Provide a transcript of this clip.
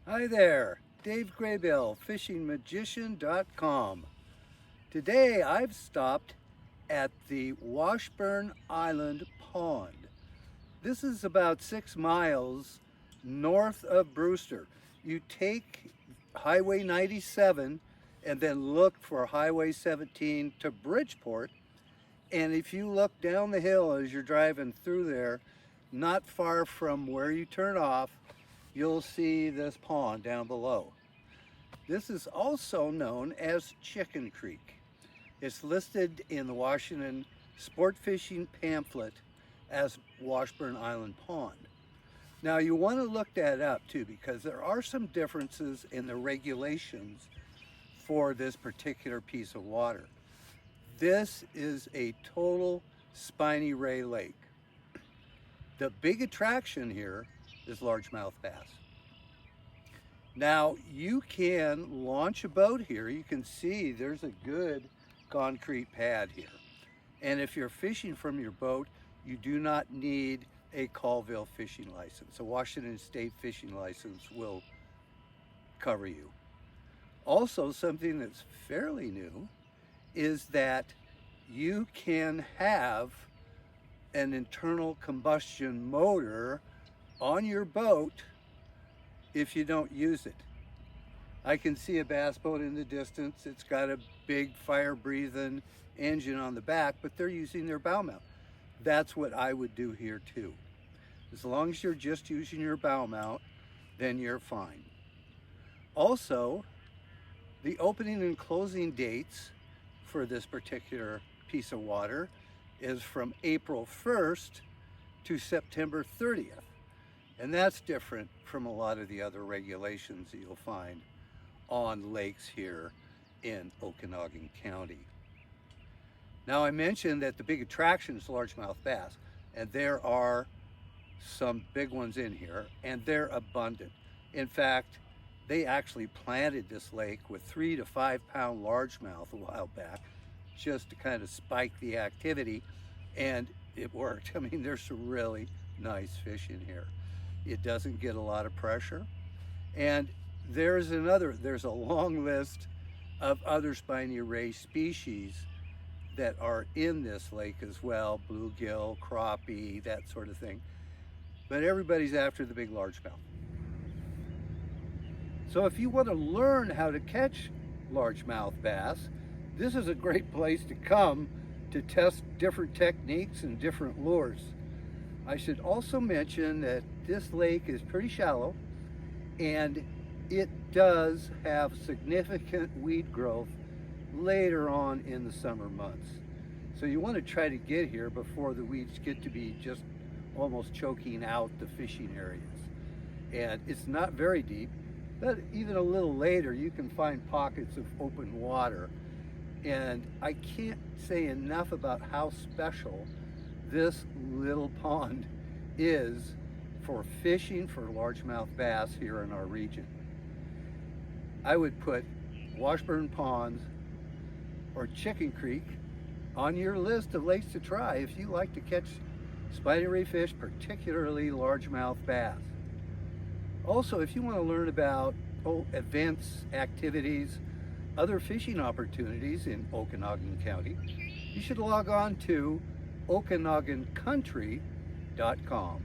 Hi there, Dave Graybill, fishingmagician.com. Today I've stopped at the Washburn Island Pond. This is about 6 miles north of Brewster. You take Highway 97 and then look for Highway 17 to Bridgeport. And if you look down the hill as you're driving through there, not far from where you turn off, you'll see this pond down below. This is also known as Chicken Creek. It's listed in the Washington Sport Fishing Pamphlet as Washburn Island Pond. Now you want to look that up too, because there are some differences in the regulations for this particular piece of water. This is a total spiny ray lake. The big attraction here is largemouth bass. Now you can launch a boat here. You can see there's a good concrete pad here. And if you're fishing from your boat, you do not need a Colville fishing license. A Washington State fishing license will cover you. Also, something that's fairly new is that you can have an internal combustion motor on your boat if you don't use it. I can see a bass boat in the distance. It's got a big fire-breathing engine on the back, but they're using their bow mount. That's what I would do here too. As long as you're just using your bow mount, then you're fine. Also, the opening and closing dates for this particular piece of water is from April 1st to September 30th. And that's different from a lot of the other regulations that you'll find on lakes here in Okanogan County. Now I mentioned that the big attraction is largemouth bass, and there are some big ones in here, and they're abundant. In fact, they actually planted this lake with 3 to 5 pound largemouth a while back just to kind of spike the activity, and it worked. I mean, there's some really nice fish in here. It doesn't get a lot of pressure. And there's a long list of other spiny ray species that are in this lake as well, bluegill, crappie, that sort of thing. But everybody's after the big largemouth. So if you want to learn how to catch largemouth bass, this is a great place to come to test different techniques and different lures. I should also mention that this lake is pretty shallow, and it does have significant weed growth later on in the summer months. So you want to try to get here before the weeds get to be just almost choking out the fishing areas. And it's not very deep, but even a little later you can find pockets of open water. And I can't say enough about how special this little pond is for fishing for largemouth bass here in our region. I would put Washburn Ponds or Chicken Creek on your list of lakes to try if you like to catch spiny ray fish, particularly largemouth bass. Also, if you want to learn about events, activities, other fishing opportunities in Okanogan County, you should log on to OkanoganCountry.com.